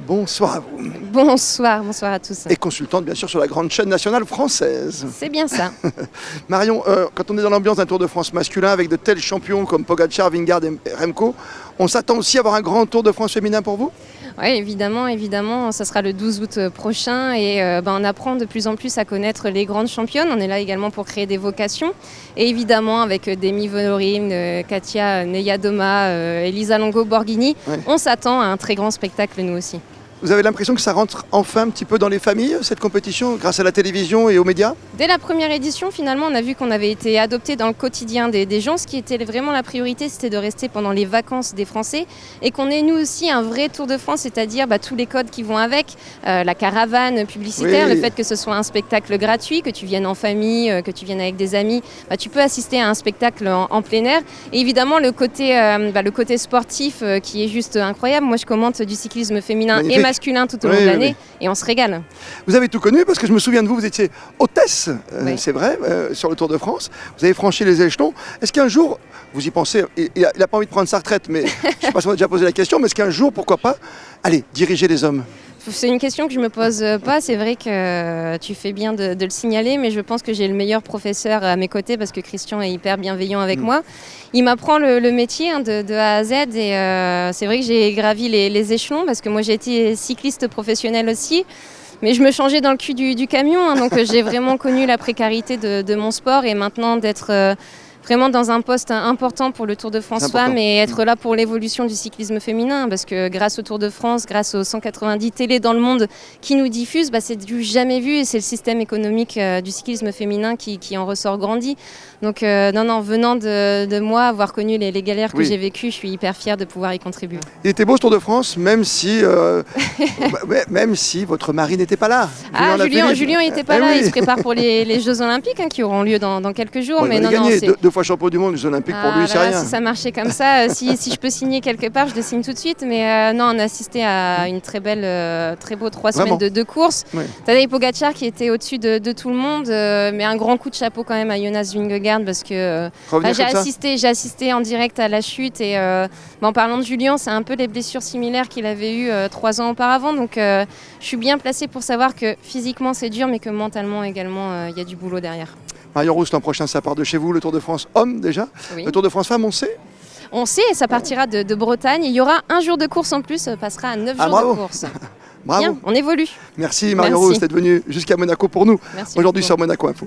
bonsoir à vous. Bonsoir à tous. Et consultante bien sûr sur la grande chaîne nationale française. C'est bien ça. Marion, quand on est dans l'ambiance d'un Tour de France masculin avec de tels champions comme Pogacar, Vingegaard et Remco, on s'attend aussi à avoir un grand Tour de France féminin pour vous ? Oui, évidemment, ça sera le 12 août prochain et on apprend de plus en plus à connaître les grandes championnes. On est là également pour créer des vocations et évidemment avec Demi Vollering, Katia Neyadoma, Elisa Longo Borghini, on s'attend à un très grand spectacle nous aussi. Vous avez l'impression que ça rentre enfin un petit peu dans les familles, cette compétition, grâce à la télévision et aux médias ? Dès la première édition, finalement, on a vu qu'on avait été adopté dans le quotidien des gens. Ce qui était vraiment la priorité, c'était de rester pendant les vacances des Français et qu'on ait nous aussi un vrai Tour de France, c'est-à-dire tous les codes qui vont avec, la caravane publicitaire, le fait que ce soit un spectacle gratuit, que tu viennes en famille, que tu viennes avec des amis, tu peux assister à un spectacle en plein air. Et évidemment, le côté sportif qui est juste incroyable. Moi, je commente du cyclisme féminin magnifique. Et masculin tout au long de l'année et on se régale. Vous avez tout connu parce que je me souviens de vous, vous étiez hôtesse, c'est vrai, sur le Tour de France. Vous avez franchi les échelons. Est-ce qu'un jour, vous y pensez, il n'a pas envie de prendre sa retraite, mais je ne sais pas si on a déjà posé la question, mais est-ce qu'un jour, pourquoi pas, allez, diriger les hommes ? C'est une question que je me pose pas, c'est vrai que tu fais bien de le signaler, mais je pense que j'ai le meilleur professeur à mes côtés parce que Christian est hyper bienveillant avec moi. Il m'apprend le métier de A à Z et c'est vrai que j'ai gravi les échelons parce que moi j'ai été cycliste professionnelle aussi. Mais je me changeais dans le cul du camion, donc j'ai vraiment connu la précarité de mon sport et maintenant d'être vraiment dans un poste important pour le Tour de France Femmes et être là pour l'évolution du cyclisme féminin parce que grâce au Tour de France, grâce aux 190 télés dans le monde qui nous diffusent, c'est du jamais vu et c'est le système économique du cyclisme féminin qui en ressort grandi. Donc venant de moi, avoir connu les galères que j'ai vécues, je suis hyper fière de pouvoir y contribuer. Il était beau ce Tour de France, même si votre mari n'était pas là. Julien n'était pas là, il se prépare pour les Jeux Olympiques qui auront lieu dans quelques jours. Mais deux fois champion du monde, les Olympiques pour lui, c'est rien. Si ça marchait comme ça, si je peux signer quelque part, je le signe tout de suite. Mais on a assisté à une très beau 3 semaines de course. Tadej Pogacar qui était au-dessus de tout le monde, mais un grand coup de chapeau quand même à Jonas Vingegaard parce que j'ai assisté en direct à la chute et en parlant de Julien, c'est un peu les blessures similaires qu'il avait eues 3 ans auparavant. Donc je suis bien placée pour savoir que physiquement c'est dur, mais que mentalement également il y a du boulot derrière. Marion Rousse, l'an prochain, ça part de chez vous, le Tour de France homme déjà. Le Tour de France femme, on sait ? On sait, ça partira de Bretagne. Il y aura un jour de course en plus, ça passera à 9 jours de course. Bravo. Bien, on évolue. Merci Marion Rousse d'être venue jusqu'à Monaco pour nous. Aujourd'hui sur Monaco Info.